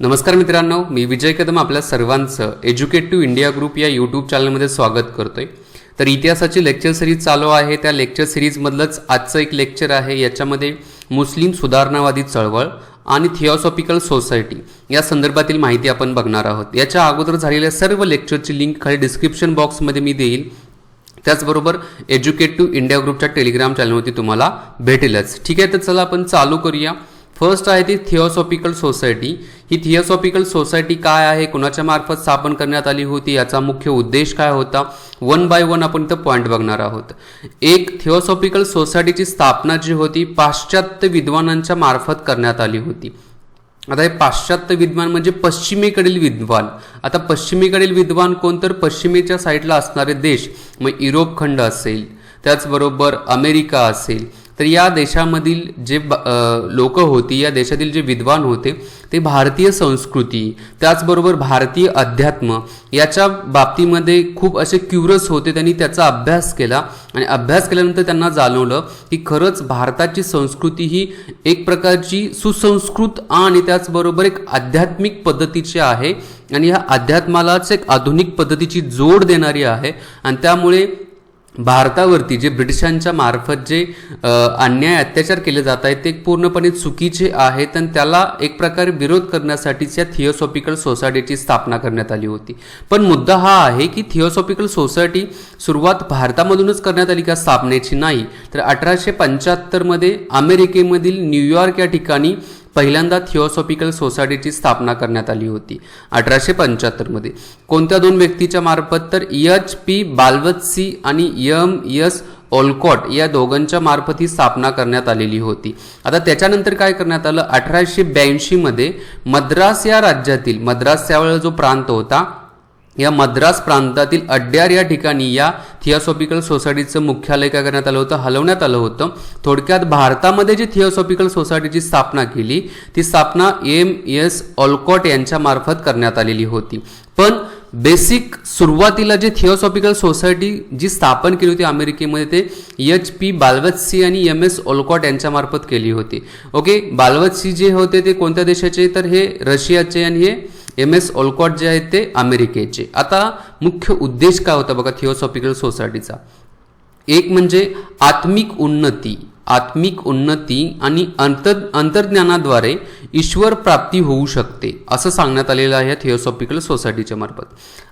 नमस्कार मित्रांनो, मी विजय कदम आपल्या सर्वांचं एज्युकेटिव्ह इंडिया ग्रुप या यूट्यूब चॅनलमध्ये स्वागत करतोय. तर इतिहासाची लेक्चर सिरीज चालू आहे. त्या लेक्चर सिरीजमधलंच आजचं एक लेक्चर आहे. याच्यामध्ये मुस्लिम सुधारणावादी चळवळ आणि थिओसॉफिकल सोसायटी या संदर्भातील माहिती आपण बघणार आहोत. याच्या अगोदर झालेल्या सर्व लेक्चरची लिंक खाली डिस्क्रिप्शन बॉक्समध्ये मी देईल. त्याचबरोबर एज्युकेटिव्ह इंडिया ग्रुपच्या टेलिग्राम चॅनलवरती तुम्हाला भेटेलच. ठीक आहे, तर चला आपण चालू करूया. फर्स्ट आहे ती थिओसॉफिकल सोसायटी. ही थिओसॉफिकल सोसायटी काय आहे, कुणाच्या मार्फत स्थापन करण्यात आली होती, याचा मुख्य उद्देश काय होता, वन बाय वन आपण इथं पॉईंट बघणार आहोत. एक, थिओसॉफिकल सोसायटीची स्थापना जी होती पाश्चात्य विद्वानांच्या मार्फत करण्यात आली होती. आता हे पाश्चात्य विद्वान म्हणजे पश्चिमेकडील विद्वान. आता पश्चिमेकडील विद्वान कोण, तर पश्चिमेच्या साईडला असणारे देश, मग युरोप खंड असेल, त्याचबरोबर अमेरिका असेल. तर या देशामधील जे लोक होती, या देशातील जे विद्वान होते ते भारतीय संस्कृती त्याचबरोबर भारतीय अध्यात्म याच्या बाबतीमध्ये खूप असे क्युरस होते. त्यांनी त्याचा अभ्यास केला आणि अभ्यास केल्यानंतर त्यांना जाणवलं की खरंच भारताची संस्कृती ही एक प्रकारची सुसंस्कृत आणि त्याचबरोबर एक आध्यात्मिक पद्धतीची आहे आणि या अध्यात्मालाच एक आधुनिक पद्धतीची जोड देणारी आहे. आणि त्यामुळे भारतावरती जे ब्रिटिशांच्या मार्फत जे अन्याय अत्याचार केले जात आहेत ते पूर्णपणे चुकीचे आहेत आणि त्याला एक प्रकारे विरोध करण्यासाठीच या थिओसॉफिकल सोसायटीची स्थापना करण्यात आली होती. पण मुद्दा हा आहे की थिओसॉफिकल सोसायटी सुरुवात भारतामधूनच करण्यात आली का, स्थापनेची नाही. तर 1875 मध्ये अमेरिकेमधील न्यूयॉर्क या ठिकाणी पहिल्यांदा थिओसॉफिकल सोसायटीची स्थापना करण्यात आली होती 1875 मध्ये. कोणत्या दोन व्यक्तीच्या मार्फत, तर H.P. बालवत्सी आणि M.S. ओलकॉट या दोघांच्या मार्फत ही स्थापना करण्यात आलेली होती. आता त्याच्यानंतर काय करण्यात आलं, 1882 मध्ये मद्रास या राज्यातील, मद्रास त्यावेळेला जो प्रांत होता, या मद्रास प्रांतातील अड्यार या ठिकाणी या थिओसॉफिकल सोसायटीचं मुख्यालय काय करण्यात आलं होतं, हलवण्यात आलं होतं. थोडक्यात भारतामध्ये जी थिओसॉफिकल सोसायटीची स्थापना केली ती स्थापना M.S. ओलकॉट यांच्या मार्फत करण्यात आलेली होती. पण बेसिक सुरुवातीला जे थिओसॉफिकल सोसायटी जी स्थापन केली होती अमेरिकेमध्ये ते H.P. बालवत्सी आणि M.S. ओलकॉट यांच्या मार्फत केली होती. ओके, बालवत्सी जे होते ते कोणत्या देशाचे, तर हे रशियाचे आणि हे M.S. ओलकॉट जे आहेत ते अमेरिकेचे. आता मुख्य उद्देश काय होता बघा थिओसॉफिकल सोसायटीचा. एक म्हणजे आत्मिक उन्नती आणि अंतर्ज्ञानाद्वारे ईश्वर प्राप्ती होऊ शकते असं सांगण्यात आलेलं आहे थिओसॉफिकल सोसायटीच्या मार्फत.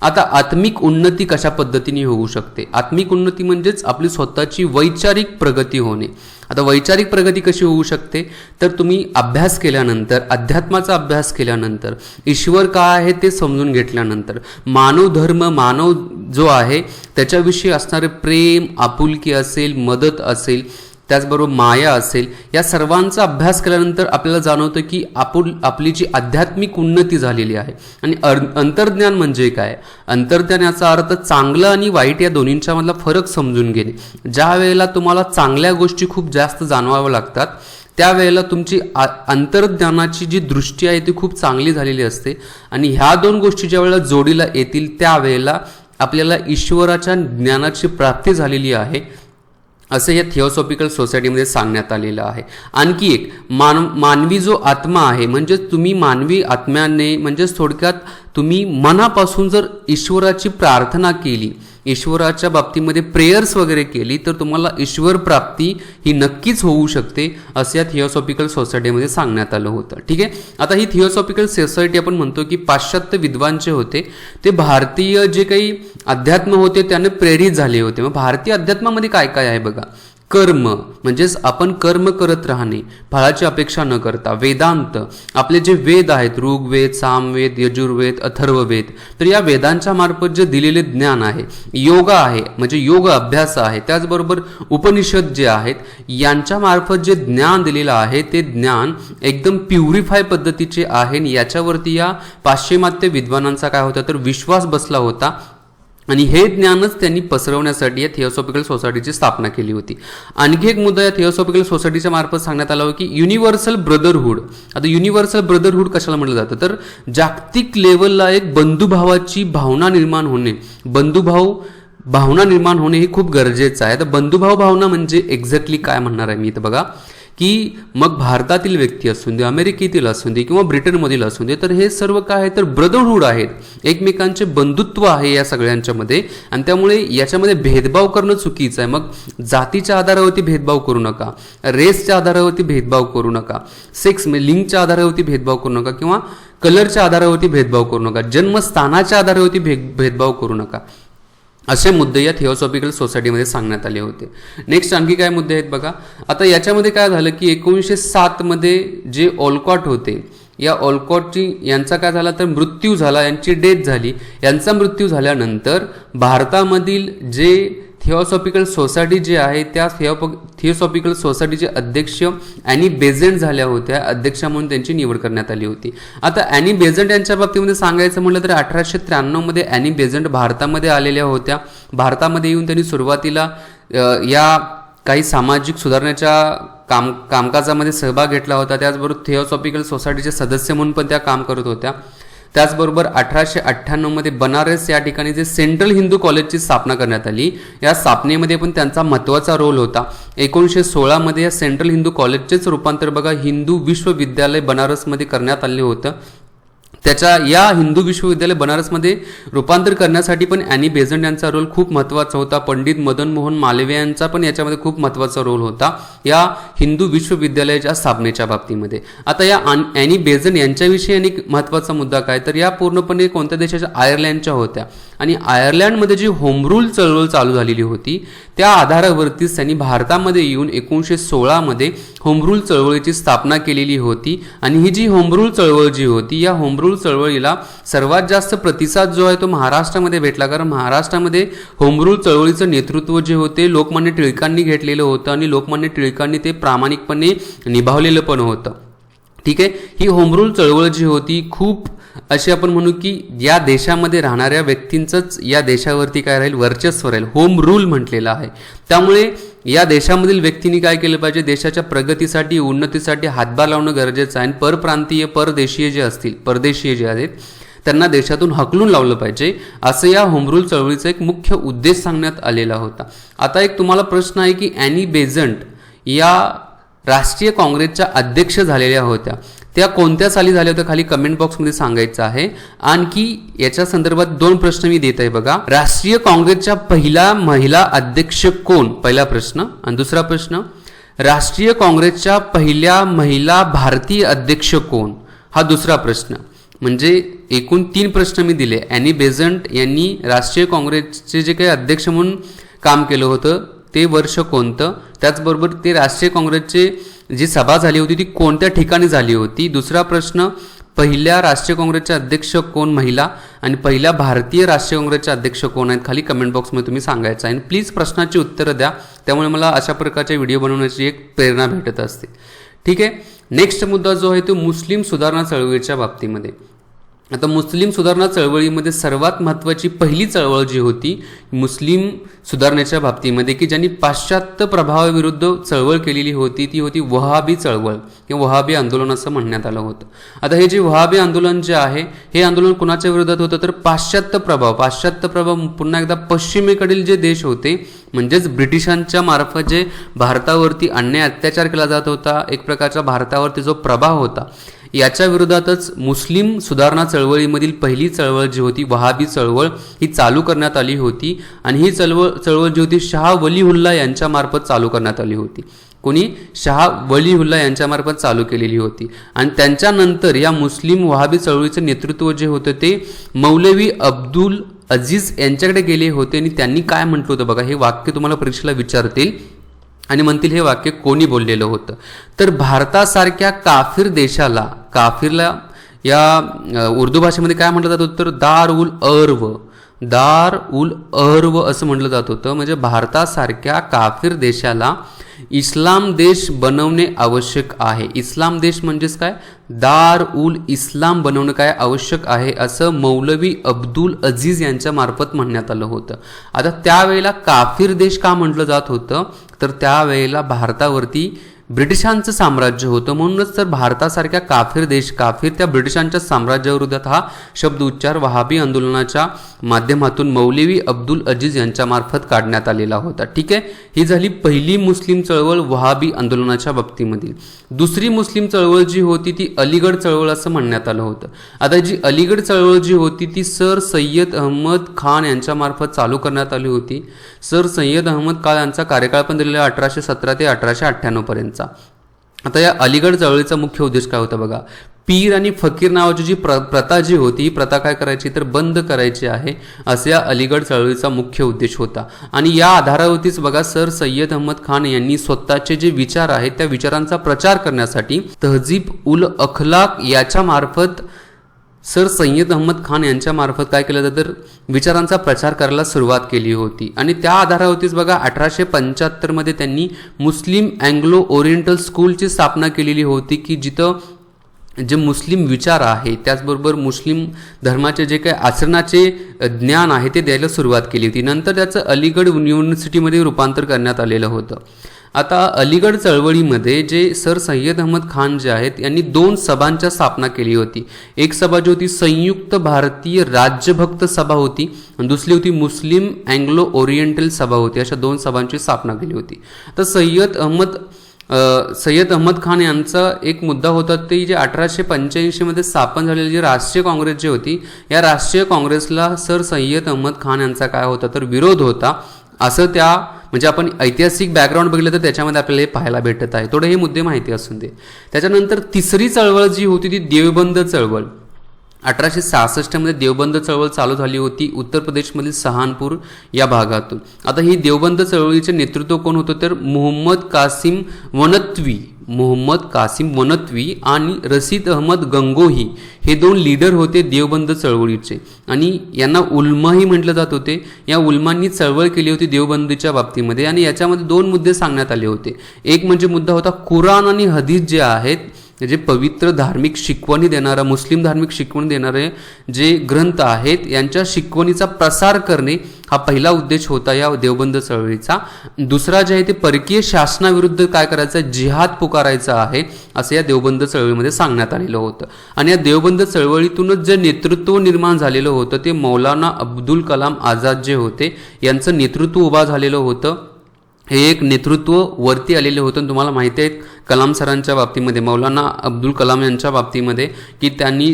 आता आत्मिक उन्नती कशा पद्धतीने होऊ शकते, आत्मिक उन्नती म्हणजेच आपली स्वतःची वैचारिक प्रगती होणे. आता वैचारिक प्रगती कशी होऊ शकते, तर तुम्ही अभ्यास केल्यानंतर, अध्यात्माचा अभ्यास केल्यानंतर, ईश्वर काय आहे ते समजून घेतल्यानंतर, मानव धर्म, मानव जो आहे त्याच्याविषयी असणारे प्रेम, आपुलकी असेल, मदत असेल, त्याचबरोबर माया असेल, या सर्वांचा अभ्यास केल्यानंतर आपल्याला जाणवतं की आपली जी आध्यात्मिक उन्नती झालेली आहे. आणि अंतर्ज्ञान म्हणजे काय, अंतर्ज्ञान याचा अर्थ चांगलं आणि वाईट या दोन्हींच्या मधला फरक समजून घेणे. ज्या वेळेला तुम्हाला चांगल्या गोष्टी खूप जास्त जाणवाव्या लागतात त्यावेळेला तुमची अंतर्ज्ञानाची जी दृष्टी आहे ती खूप चांगली झालेली असते आणि ह्या दोन गोष्टी ज्या वेळेला जोडीला येतील त्यावेळेला आपल्याला ईश्वराच्या ज्ञानाची प्राप्ती झालेली आहे असं या थिओसॉफिकल सोसायटीमध्ये सांगण्यात आलेलं आहे. आणखी एक, मानवी जो आत्मा आहे, म्हणजे तुम्ही मानवी आत्म्याने, म्हणजेच थोडक्यात तुम्ही मनापासून जर ईश्वराची प्रार्थना केली, ईश्वराच्या बाबतीमध्ये प्रेयर्स वगैरे केली, तर तुम्हाला ईश्वर प्राप्ती ही नक्कीच होऊ शकते असं या थिओसॉफिकल सोसायटीमध्ये सांगण्यात आलं होतं. ठीक आहे, आता ही थिओसॉफिकल सोसायटी आपण म्हणतो की पाश्चात्य विद्वान जे होते ते भारतीय जे काही अध्यात्म होते त्याने प्रेरित झाले होते. मग भारतीय अध्यात्मामध्ये काय काय आहे बघा, कर्म म्हणजेच आपण कर्म करत राहणे, फळाची अपेक्षा न करता. वेदांत, आपले जे वेद आहेत, ऋग्वेद, सामवेद, यजुर्वेद, अथर्ववेद, तर या वेदांच्या मार्फत जे दिलेले ज्ञान आहे. योगा आहे म्हणजे योग अभ्यास आहे. त्याचबरोबर उपनिषद जे आहेत यांच्या मार्फत जे ज्ञान दिलेलं आहे ते ज्ञान एकदम प्युरिफाय पद्धतीचे आहे आणि याच्यावरती या पाश्चिमात्य विद्वानांचा काय होता, तर विश्वास बसला होता आणि हे ज्ञानच त्यांनी पसरवण्यासाठी या थिओसॉफिकल सोसायटीची स्थापना केली होती. आणखी एक मुद्दा या थिओसॉफिकल सोसायटीच्या मार्फत सांगण्यात आला की युनिव्हर्सल ब्रदरहूड. आता युनिव्हर्सल ब्रदरहूड कशाला म्हटलं जातं, तर जागतिक लेवलला एक बंधुभावाची भावना निर्माण होणे, भावना निर्माण होणे हे खूप गरजेचं आहे. तर बंधुभाव भावना म्हणजे एक्झॅक्टली काय म्हणणार आहे मी इथं बघा, की मग भारतातील व्यक्ती असून दे, अमेरिकेतील असून दे किंवा ब्रिटनमधील असून दे, तर हे सर्व काय आहे तर ब्रदरहूड आहेत, एकमेकांचे बंधुत्व आहे या सगळ्यांच्या मध्ये. आणि त्यामुळे याच्यामध्ये भेदभाव करणं चुकीचं आहे. मग जातीच्या आधारावरती भेदभाव करू नका, रेसच्या आधारावरती भेदभाव करू नका, सेक्स लिंगच्या आधारावरती भेदभाव करू नका किंवा कलरच्या आधारावरती भेदभाव करू नका, जन्मस्थानाच्या आधारावरती भेदभाव करू नका. असे मुद्दे या थिओसॉफिकल सोसायटीमध्ये सांगण्यात आले होते. नेक्स्ट आणखी काय मुद्दे आहेत बघा. आता याच्यामध्ये काय झालं की 1907 मध्ये जे ऑलकॉट होते, या ऑलकॉटची यांचा काय झाला तर मृत्यू झाला, यांची डेथ झाली. यांचा मृत्यू झाल्यानंतर भारतामधील जे थिओसॉफिकल सोसायटी जे आहे त्या थिओसॉफिकल सोसायटीचे अध्यक्ष ॲनी बेझंट झाल्या होत्या, अध्यक्षा म्हणून त्यांची निवड करण्यात आली होती. आता ॲनी बेझंट यांच्या बाबतीमध्ये सांगायचं म्हटलं तर 1893 मध्ये ॲनी बेझंट भारतामध्ये आलेल्या होत्या. भारतामध्ये येऊन त्यांनी सुरुवातीला या काही सामाजिक सुधारणेच्या कामकाजामध्ये सहभाग घेतला होता. त्याचबरोबर थिओसॉफिकल सोसायटीचे सदस्य म्हणून पण त्या काम करत होत्या. त्याचबरोबर 1898 मध्ये बनारस या ठिकाणी जे सेंट्रल हिंदू कॉलेजची स्थापना करण्यात आली, या स्थापनेमध्ये पण त्यांचा महत्त्वाचा रोल होता. 1916 मध्ये या सेंट्रल हिंदू कॉलेजचेच रूपांतर बघा हिंदू विश्वविद्यालय बनारसमध्ये करण्यात आले होतं. त्याच्या या हिंदू विश्वविद्यालय बनारसमध्ये रूपांतर करण्यासाठी पण ॲनी बेझंट यांचा रोल खूप महत्त्वाचा होता. पंडित मदन मोहन मालवीय यांचा पण याच्यामध्ये खूप महत्त्वाचा रोल होता या हिंदू विश्वविद्यालयाच्या स्थापनेच्या बाबतीमध्ये. आता या ॲनी बेझंट यांच्याविषयी अनेक महत्त्वाचा मुद्दा काय तर या पूर्णपणे कोणत्या देशाच्या, आयर्लंडच्या होत्या. आणि आयर्लंडमध्ये जी होम रूल चळवळ चालू झालेली होती त्या आधारावरतीच त्यांनी भारतामध्ये येऊन 1916 मध्ये होम रूल चळवळीची स्थापना केलेली होती. आणि ही जी होम रूल चळवळ जी होती, या होम रूल चळवळीला सर्वात जास्त प्रतिसाद जो आहे तो महाराष्ट्रामध्ये भेटला. कारण महाराष्ट्रामध्ये होम रूल चळवळीचं नेतृत्व जे होते लोकमान्य टिळकांनी घेतलेलं होतं आणि लोकमान्य टिळकांनी ते प्रामाणिकपणे निभावलेलं पण होतं. ठीक आहे. ही होम रूल चळवळ जी होती खूप अशी आपण म्हणू की या देशामध्ये राहणाऱ्या व्यक्तींचंच या देशावरती काय राहील, वर्चस्व राहील. होम रूल म्हटलेलं आहे. त्यामुळे या देशामधील व्यक्तींनी काय केलं पाहिजे, देशाच्या प्रगतीसाठी, उन्नतीसाठी हातभार लावणं गरजेचं आहे. आणि परप्रांतीय, परदेशीय जे असतील, परदेशीय जे आहेत त्यांना देशातून हकलून लावलं पाहिजे, असं या होम रूल चळवळीचा एक मुख्य उद्देश सांगण्यात आलेला होता. आता एक तुम्हाला प्रश्न आहे की ॲनी बेझंट या राष्ट्रीय काँग्रेसच्या अध्यक्ष झालेल्या होत्या, त्या कोणत्या साली झाल्या होत्या खाली कमेंट बॉक्समध्ये सांगायचं आहे. आणखी याच्या संदर्भात 2 प्रश्न मी देत आहे बघा. राष्ट्रीय काँग्रेसच्या पहिला महिला अध्यक्ष कोण, पहिला प्रश्न. आणि दुसरा प्रश्न, राष्ट्रीय काँग्रेसच्या पहिल्या महिला भारतीय अध्यक्ष कोण, हा दुसरा प्रश्न. म्हणजे एकूण 3 प्रश्न मी दिले. ॲनी बेझंट यांनी राष्ट्रीय काँग्रेसचे जे काही अध्यक्ष म्हणून काम केलं होतं ते वर्ष कोणतं, त्याचबरोबर ते राष्ट्रीय काँग्रेसचे जी सभा झाली होती ती कोणत्या ठिकाणी झाली होती. दुसरा प्रश्न, पहिल्या राष्ट्रीय काँग्रेसचे अध्यक्ष कोण महिला आणि पहिल्या भारतीय राष्ट्रीय काँग्रेसचे अध्यक्ष कोण आहेत खाली कमेंट बॉक्समध्ये तुम्ही सांगायचं आहे. प्लीज प्रश्नाची उत्तरं द्या, त्यामुळे मला अशा प्रकारचे व्हिडिओ बनवण्याची एक प्रेरणा भेटत असते. ठीक आहे. नेक्स्ट मुद्दा जो आहे तो मुस्लिम सुधारणा चळवळीच्या बाबतीमध्ये. आता मुस्लिम सुधारणा चळवळीमध्ये सर्वात महत्त्वाची पहिली चळवळ जी होती मुस्लिम सुधारणेच्या बाबतीमध्ये की ज्यांनी पाश्चात्य प्रभावाविरुद्ध चळवळ केलेली होती ती होती वहाबी चळवळ किंवा वहाबी आंदोलन असं म्हणण्यात आलं होतं. आता हे जे वहाबी आंदोलन जे आहे हे आंदोलन कुणाच्या विरोधात होतं तर पाश्चात्य प्रभाव पुन्हा एकदा पश्चिमेकडील जे देश होते म्हणजेच ब्रिटिशांच्या मार्फत जे भारतावरती अन्याय अत्याचार केला जात होता, एक प्रकारचा भारतावरती जो प्रभाव होता, याच्या विरोधातच मुस्लिम सुधारणा चळवळीमधील पहिली चळवळ जी होती वहाबी चळवळ ही चालू करण्यात आली होती. आणि ही चळवळ जी होती शाह वलीहुल्ला यांच्या मार्फत चालू करण्यात आली होती. कोणी, शाह वलीहुल्ला यांच्या मार्फत चालू केलेली होती. आणि त्यांच्यानंतर या मुस्लिम वहाबी चळवळीचं नेतृत्व जे होतं ते मौलवी अब्दुल अजीज यांच्याकडे गेले होते. आणि त्यांनी काय म्हटलं होतं बघा, हे वाक्य तुम्हाला परीक्षेला विचारतील आणि म्हणतील हे वाक्य कोणी बोललेलं होतं. तर भारतासारख्या काफिर देशाला, काफिरला या उर्दू भाषेमध्ये काय म्हटलं जात होतं तर दार उल अर्व असं म्हटलं जात होतं. म्हणजे भारतासारख्या काफिर देशाला इस्लाम देश बनवणे आवश्यक आहे. इस्लाम देश म्हणजेच काय, दार उल इस्लाम बनवणं काय आवश्यक आहे असं मौलवी अब्दुल अजीज यांच्या मार्फत म्हणण्यात आलं होतं. आता त्यावेळेला काफिर देश का म्हटलं जात होतं तर त्यावेळेला भारतावरती ब्रिटिशांचं साम्राज्य होतं. म्हणूनच तर भारतासारख्या काफीर त्या ब्रिटिशांच्या साम्राज्याविरोधात हा शब्द उच्चार वहाबी आंदोलनाच्या माध्यमातून मौलवी अब्दुल अजीज यांच्यामार्फत काढण्यात आलेला होता. ठीक आहे, ही झाली पहिली मुस्लिम चळवळ वहाबी आंदोलनाच्या बाबतीमधील. दुसरी मुस्लिम चळवळ जी होती ती अलीगड चळवळ असं म्हणण्यात आलं होतं. आता जी अलीगड चळवळ जी होती ती सर सय्यद अहमद खान यांच्यामार्फत चालू करण्यात आली होती. सर सय्यद अहमद खान यांचा कार्यकाळ पण दिलेला 1817 ते 1898 पर्यंतचा. आता या अलीगड चळवळीचा मुख्य उद्देश काय होता बघा, पीर आणि फकीर नावाची जी प्रथा जी होती ही प्रथा काय करायची तर बंद करायची आहे, असा या अलीगड चळवळीचा मुख्य उद्देश होता. आणि या आधारावरतीच बघा सर सय्यद अहमद खान यांनी स्वतःचे जे विचार आहेत त्या विचारांचा प्रचार करण्यासाठी तहजीब उल अखलाक याच्या मार्फत सर सय्यद अहमद खान यांच्या मार्फत काय केलं जातं तर विचारांचा प्रचार करायला सुरुवात केली होती. आणि त्या आधारावरतीच बघा 1875 मध्ये त्यांनी मुस्लिम अँग्लो ओरिएंटल स्कूलची स्थापना केलेली होती की जिथं जे मुस्लिम विचार आहे त्याचबरोबर मुस्लिम धर्माचे जे काही आचरणाचे ज्ञान आहे ते द्यायला सुरुवात केली होती. नंतर त्याचं अलीगड युनिव्हर्सिटीमध्ये रूपांतर करण्यात आलेलं होतं. आता अलीगड चळवळीमध्ये जे सर सय्यद अहमद खान जे आहेत यांनी 2 सभांच्या स्थापना केली होती. एक सभा जी होती संयुक्त भारतीय राज्यभक्त सभा होती आणि दुसरी होती मुस्लिम अँग्लो ओरिएंटल सभा होती. अशा 2 सभांची स्थापना केली होती. तर सय्यद अहमद खान यांचा एक मुद्दा होता ते जे 1885 मध्ये स्थापन झालेली जी राष्ट्रीय काँग्रेस जी होती या राष्ट्रीय काँग्रेसला सर सय्यद अहमद खान यांचा काय होता तर विरोध होता, असं त्या म्हणजे आपण ऐतिहासिक बॅकग्राऊंड बघितलं तर त्याच्यामध्ये आपल्याला हे पाहायला भेटत आहे. थोडे हे मुद्दे माहिती असून दे. त्याच्यानंतर तिसरी चळवळ जी होती ती देवबंद चळवळ. 1866 मध्ये देवबंद चळवळ चालू झाली होती उत्तर प्रदेशमधील सहानपूर या भागातून. आता ही देवबंद चळवळीचे नेतृत्व कोण होतं तर मोहम्मद कासिम वनत्वी आणि रशीद अहमद गंगोही हे 2 लीडर होते देवबंद चळवळीचे आणि यांना उल्माही म्हटलं जात होते. या उल्मांनी चळवळ केली होती देवबंदीच्या बाबतीमध्ये आणि याच्यामध्ये 2 मुद्दे सांगण्यात आले होते. एक म्हणजे मुद्दा होता कुराण आणि हदीस जे आहेत जे पवित्र धार्मिक शिकवणी देणारा मुस्लिम धार्मिक शिकवणी देणारे जे ग्रंथ आहेत यांच्या शिकवणीचा प्रसार करणे हा पहिला उद्देश होता या देवबंद चळवळीचा. दुसरा जे आहे ते परकीय शासनाविरुद्ध काय करायचं जिहाद पुकारायचा आहे असं या देवबंद चळवळीमध्ये सांगण्यात आलेलं होतं. आणि या देवबंद चळवळीतूनच जे नेतृत्व निर्माण झालेलं होतं ते मौलाना अब्दुल कलाम आझाद जे होते यांचं नेतृत्व उभा झालेलं होतं. हे एक नेतृत्व वरती आलेले होतं. तुम्हाला माहिती आहे कलाम सरांच्या बाबतीमध्ये मौलाना अब्दुल कलाम यांच्या बाबतीमध्ये की त्यांनी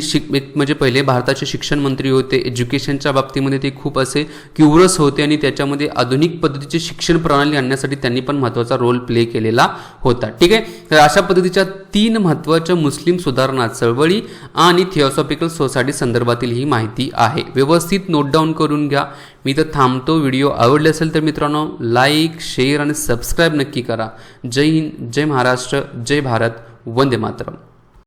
म्हणजे पहिले भारताचे शिक्षण मंत्री होते. एज्युकेशनच्या बाबतीमध्ये ते खूप असे क्युरस होते आणि त्याच्यामध्ये आधुनिक पद्धतीची शिक्षण प्रणाली आणण्यासाठी त्यांनी पण महत्त्वाचा रोल प्ले केलेला होता. ठीक आहे, तर अशा पद्धतीच्या 3 महत्त्वाच्या मुस्लिम सुधारणा चळवळी आणि थिओसॉफिकल सोसायटी संदर्भातील ही माहिती आहे. व्यवस्थित नोट डाऊन करून घ्या. मी तर थांबतो. व्हिडिओ आवडले असेल तर मित्रांनो लाईक शेअर आणि सबस्क्राईब नक्की करा. जय हिंद, जय महाराष्ट्र, जय भारत, वंदे मातरम.